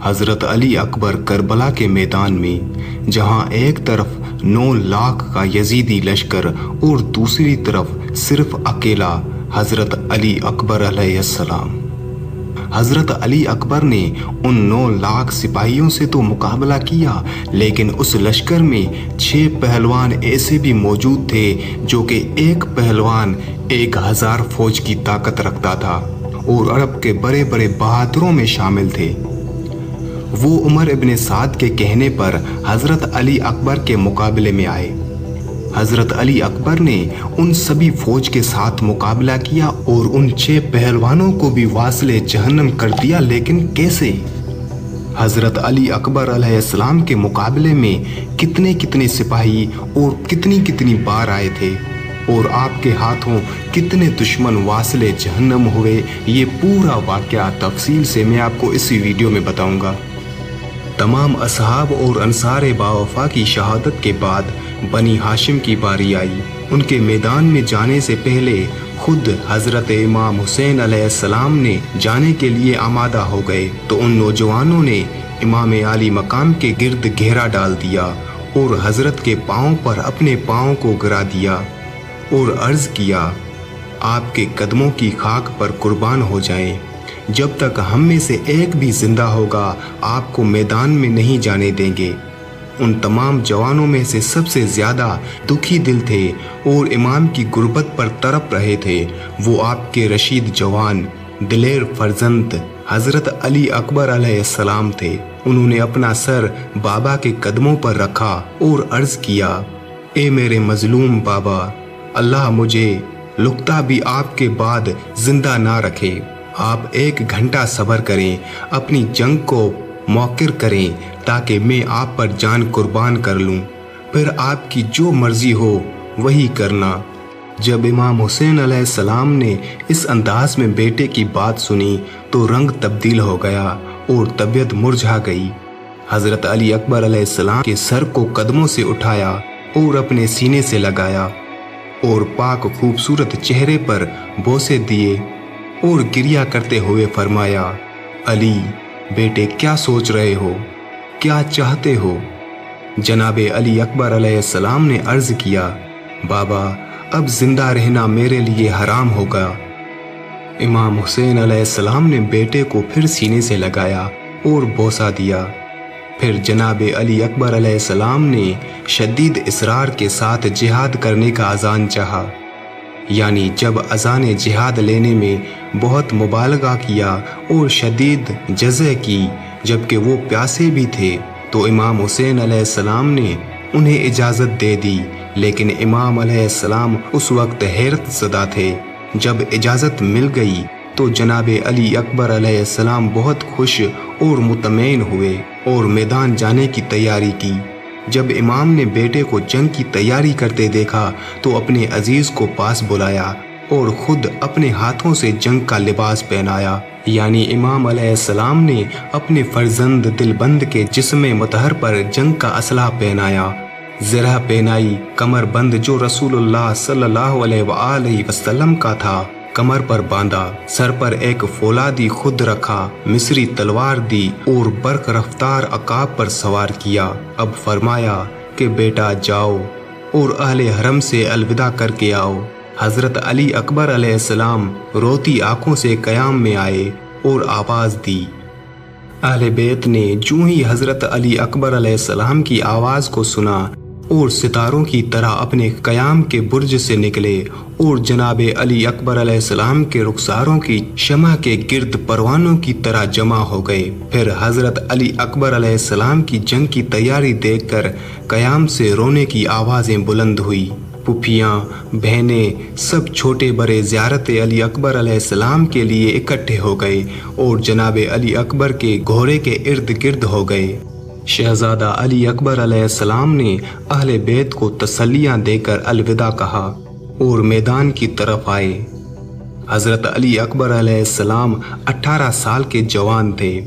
حضرت علی اکبر کربلا کے میدان میں، جہاں ایک طرف 9 لاکھ کا یزیدی لشکر اور دوسری طرف صرف اکیلا حضرت علی اکبر علیہ السلام۔ حضرت علی اکبر نے ان 9 لاکھ سپاہیوں سے تو مقابلہ کیا، لیکن اس لشکر میں 6 پہلوان ایسے بھی موجود تھے جو کہ ایک پہلوان 1000 فوج کی طاقت رکھتا تھا اور عرب کے بڑے بڑے بہادروں میں شامل تھے۔ وہ عمر ابن سعد کے کہنے پر حضرت علی اکبر کے مقابلے میں آئے۔ حضرت علی اکبر نے ان سبھی فوج کے ساتھ مقابلہ کیا اور ان 6 پہلوانوں کو بھی واصل جہنم کر دیا، لیکن کیسے؟ حضرت علی اکبر علیہ السلام کے مقابلے میں کتنے سپاہی اور کتنی بار آئے تھے اور آپ کے ہاتھوں کتنے دشمن واصل جہنم ہوئے، یہ پورا واقعہ تفصیل سے میں آپ کو اسی ویڈیو میں بتاؤں گا۔ تمام اصحاب اور انصار باوفا کی شہادت کے بعد بنی ہاشم کی باری آئی۔ ان کے میدان میں جانے سے پہلے خود حضرت امام حسین علیہ السلام نے جانے کے لیے آمادہ ہو گئے تو ان نوجوانوں نے امام عالی مقام کے گرد گھیرا ڈال دیا اور حضرت کے پاؤں پر اپنے پاؤں کو گرا دیا اور عرض کیا، آپ کے قدموں کی خاک پر قربان ہو جائیں، جب تک ہم میں سے ایک بھی زندہ ہوگا آپ کو میدان میں نہیں جانے دیں گے۔ ان تمام جوانوں میں سے سب سے زیادہ دکھی دل تھے اور امام کی غربت پر تڑپ رہے تھے وہ آپ کے رشید جوان دلیر فرزند حضرت علی اکبر علیہ السلام تھے۔ انہوں نے اپنا سر بابا کے قدموں پر رکھا اور عرض کیا، اے میرے مظلوم بابا، اللہ مجھے لقطہ بھی آپ کے بعد زندہ نہ رکھے۔ آپ 1 گھنٹہ صبر کریں، اپنی جنگ کو موقر کریں تاکہ میں آپ پر جان قربان کر لوں، پھر آپ کی جو مرضی ہو وہی کرنا۔ جب امام حسین علیہ السلام نے اس انداز میں بیٹے کی بات سنی تو رنگ تبدیل ہو گیا اور طبیعت مرجھا گئی۔ حضرت علی اکبر علیہ السلام کے سر کو قدموں سے اٹھایا اور اپنے سینے سے لگایا اور پاک خوبصورت چہرے پر بوسے دیے اور گریہ کرتے ہوئے فرمایا، علی بیٹے کیا سوچ رہے ہو، کیا چاہتے ہو؟ جناب علی اکبر علیہ السلام نے عرض کیا، بابا اب زندہ رہنا میرے لیے حرام ہوگا۔ امام حسین علیہ السلام نے بیٹے کو پھر سینے سے لگایا اور بوسہ دیا۔ پھر جناب علی اکبر علیہ السلام نے شدید اصرار کے ساتھ جہاد کرنے کا اذان چاہا، یعنی جب اذان جہاد لینے میں بہت مبالغہ کیا اور شدید جزع کی جبکہ وہ پیاسے بھی تھے تو امام حسین علیہ السلام نے انہیں اجازت دے دی، لیکن امام علیہ السلام اس وقت حیرت زدہ تھے۔ جب اجازت مل گئی تو جناب علی اکبر علیہ السلام بہت خوش اور مطمئن ہوئے اور میدان جانے کی تیاری کی۔ جب امام نے بیٹے کو جنگ کی تیاری کرتے دیکھا تو اپنے عزیز کو پاس بلایا اور خود اپنے ہاتھوں سے جنگ کا لباس پہنایا، یعنی امام علیہ السلام نے اپنے فرزند دلبند کے جسم مطہر پر جنگ کا اسلحہ پہنایا، زرہ پہنائی، کمر بند جو رسول اللہ صلی اللہ علیہ وآلہ وسلم کا تھا کمر پر باندھا، سر پر ایک فولادی خود رکھا، مصری تلوار دی اور برق رفتار عقاب پر سوار کیا۔ اب فرمایا کہ بیٹا جاؤ اور اہل حرم سے الوداع کر کے آؤ۔ حضرت علی اکبر علیہ السلام روتی آنکھوں سے قیام میں آئے اور آواز دی۔ اہل بیت نے جو ہی حضرت علی اکبر علیہ السلام کی آواز کو سنا اور ستاروں کی طرح اپنے قیام کے برج سے نکلے اور جناب علی اکبر علیہ السلام کے رخساروں کی شمع کے گرد پروانوں کی طرح جمع ہو گئے۔ پھر حضرت علی اکبر علیہ السلام کی جنگ کی تیاری دیکھ کر قیام سے رونے کی آوازیں بلند ہوئی۔ پھوپھیاں، بہنیں، سب چھوٹے بڑے زیارت علی اکبر علیہ السلام کے لیے اکٹھے ہو گئے اور جناب علی اکبر کے گھوڑے کے ارد گرد ہو گئے۔ شہزادہ علی اکبر علیہ السلام نے اہل بیت کو تسلیاں دے کر الوداع کہا اور میدان کی طرف آئے۔ حضرت علی اکبر علیہ السلام 18 سال کے جوان تھے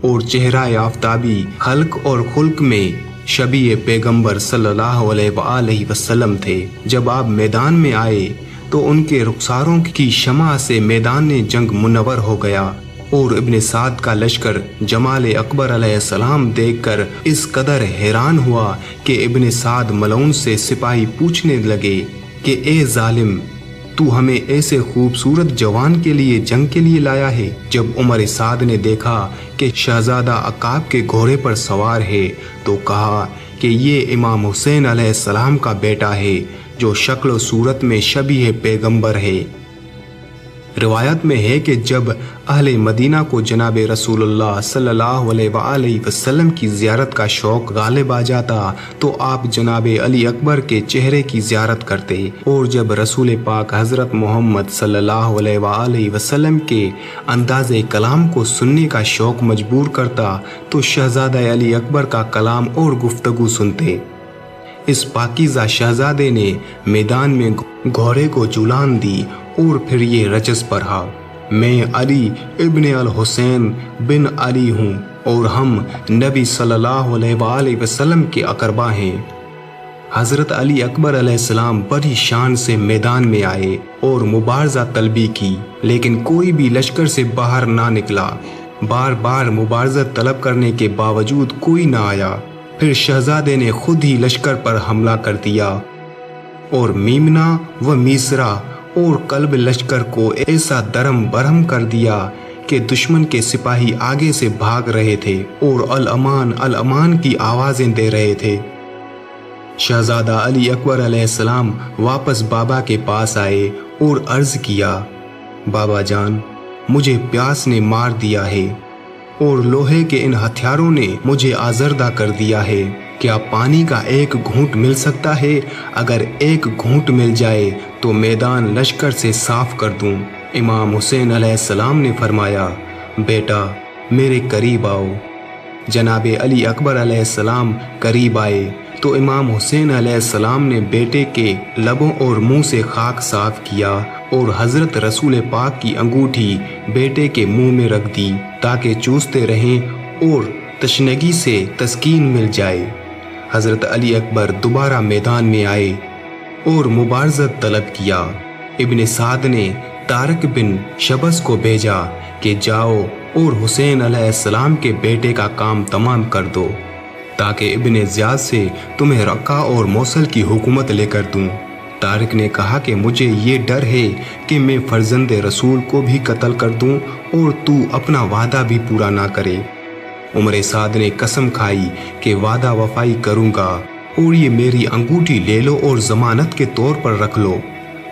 اور چہرہ آفتابی خلق اور خلق میں شبیہ پیغمبر صلی اللہ علیہ وآلہ وسلم تھے۔ جب آپ میدان میں آئے تو ان کے رخساروں کی شمع سے میدان جنگ منور ہو گیا اور ابن سعد کا لشکر جمال اکبر علیہ السلام دیکھ کر اس قدر حیران ہوا کہ ابن سعد ملعون سے سپاہی پوچھنے لگے کہ اے ظالم، تو ہمیں ایسے خوبصورت جوان کے لیے جنگ کے لیے لایا ہے؟ جب عمر سعد نے دیکھا کہ شہزادہ عقاب کے گھوڑے پر سوار ہے تو کہا کہ یہ امام حسین علیہ السلام کا بیٹا ہے جو شکل و صورت میں شبیہ پیغمبر ہے۔ روایت میں ہے کہ جب اہل مدینہ کو جناب رسول اللہ صلی اللہ علیہ وآلہ وسلم کی زیارت کا شوق غالب آ جاتا تو آپ جناب علی اکبر کے چہرے کی زیارت کرتے، اور جب رسول پاک حضرت محمد صلی اللہ علیہ وآلہ وسلم کے انداز کلام کو سننے کا شوق مجبور کرتا تو شہزادہ علی اکبر کا کلام اور گفتگو سنتے۔ اس پاکیزہ شہزادے نے میدان میں گھوڑے کو جولان دی اور پھر یہ رجز پڑھا، میں علی ابن الحسین بن علی ہوں اور ہم نبی صلی اللہ علیہ وآلہ وسلم کے اقربا ہیں۔ حضرت علی اکبر علیہ السلام بڑی شان سے میدان میں آئے اور مبارزہ طلبی کی، لیکن کوئی بھی لشکر سے باہر نہ نکلا۔ بار بار مبارزت طلب کرنے کے باوجود کوئی نہ آیا۔ پھر شہزادے نے خود ہی لشکر پر حملہ کر دیا اور میمنہ و میسرا اور قلب لشکر کو ایسا درم برہم کر دیا کہ دشمن کے سپاہی آگے سے بھاگ رہے تھے اور الامان الامان کی آوازیں دے رہے تھے۔ شہزادہ علی اکبر علیہ السلام واپس بابا کے پاس آئے اور عرض کیا، بابا جان، مجھے پیاس نے مار دیا ہے اور لوہے کے ان ہتھیاروں نے مجھے آزردہ کر دیا ہے۔ کیا پانی کا ایک گھونٹ مل سکتا ہے؟ اگر ایک گھونٹ مل جائے تو میدان لشکر سے صاف کر دوں۔ امام حسین علیہ السلام نے فرمایا، بیٹا میرے قریب آؤ۔ جناب علی اکبر علیہ السلام قریب آئے تو امام حسین علیہ السلام نے بیٹے کے لبوں اور منہ سے خاک صاف کیا اور حضرت رسول پاک کی انگوٹھی بیٹے کے منہ میں رکھ دی تاکہ چوستے رہیں اور تشنگی سے تسکین مل جائے۔ حضرت علی اکبر دوبارہ میدان میں آئے اور مبارزت طلب کیا۔ ابن سعد نے طارق بن شبس کو بھیجا کہ جاؤ اور حسین علیہ السلام کے بیٹے کا کام تمام کر دو تاکہ ابن زیاد سے تمہیں رقہ اور موصل کی حکومت لے کر دوں۔ طارق نے کہا کہ مجھے یہ ڈر ہے کہ میں فرزند رسول کو بھی قتل کر دوں اور تو اپنا وعدہ بھی پورا نہ کرے۔ عمر سعد نے قسم کھائی کہ وعدہ وفائی کروں گا اور یہ میری انگوٹھی لے لو اور ضمانت کے طور پر رکھ لو۔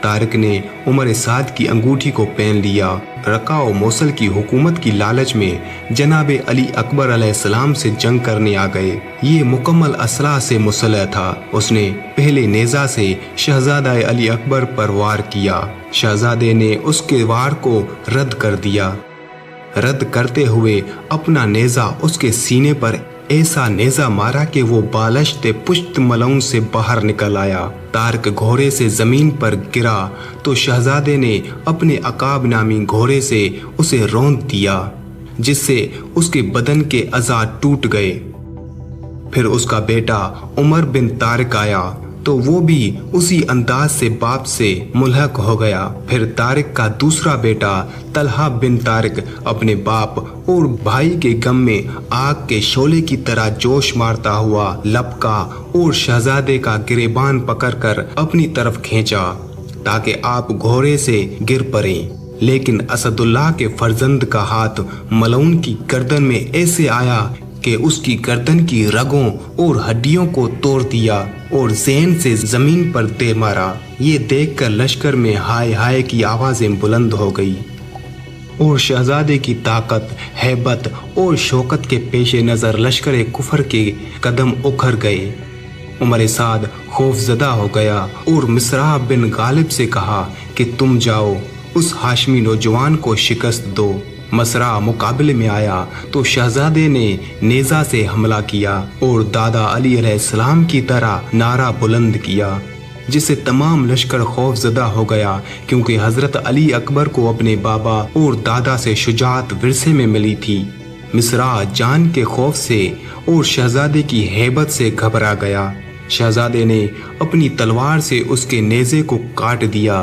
طارق نے عمر سعد کی انگوٹھی کو پہن لیا۔ رقہ و موصل کی حکومت کی لالچ میں جناب علی اکبر علیہ السلام سے جنگ کرنے آ گئے۔ یہ مکمل اسلحہ سے مسلح تھا۔ اس نے پہلے نیزہ سے شہزادہ علی اکبر پر وار کیا۔ شہزادے نے اس کے وار کو رد کر دیا۔ رد کرتے ہوئے اپنا نیزہ اس کے سینے پر ایسا نیزہ مارا کہ وہ بالشت پشت ملعون سے باہر نکل آیا۔ طارق گھوڑے سے زمین پر گرا تو شہزادے نے اپنے عقاب نامی گھوڑے سے اسے روند دیا جس سے اس کے بدن کے اعضاء ٹوٹ گئے۔ پھر اس کا بیٹا عمر بن طارق آیا تو وہ بھی اسی انداز سے باپ سے ملحق ہو گیا۔ پھر طارق کا دوسرا بیٹا طلحہ بن طارق اپنے باپ اور بھائی کے غم میں آگ کے شعلے کی طرح جوش مارتا ہوا لپکا اور شہزادے کا گریبان پکڑ کر اپنی طرف کھینچا تاکہ آپ گھوڑے سے گر پڑیں، لیکن اسد اللہ کے فرزند کا ہاتھ ملعون کی گردن میں ایسے آیا کہ اس کی گردن کی رگوں اور ہڈیوں کو توڑ دیا اور ذہن سے زمین پر دے مارا۔ یہ دیکھ کر لشکر میں ہائے ہائے کی آوازیں بلند ہو گئی اور شہزادے کی طاقت، ہیبت اور شوکت کے پیش نظر لشکر کفر کے قدم اکھڑ گئے۔ عمر سعد خوف زدہ ہو گیا اور مصرع بن غالب سے کہا کہ تم جاؤ اس ہاشمی نوجوان کو شکست دو۔ مصرع مقابلے میں آیا تو شہزادے نے نیزہ سے حملہ کیا اور دادا علی علیہ السلام کی طرح نعرہ بلند کیا جس سے تمام لشکر خوف زدہ ہو گیا، کیونکہ حضرت علی اکبر کو اپنے بابا اور دادا سے شجاعت ورثے میں ملی تھی۔ مصرع جان کے خوف سے اور شہزادے کی ہیبت سے گھبرا گیا۔ شہزادے نے اپنی تلوار سے اس کے نیزے کو کاٹ دیا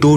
2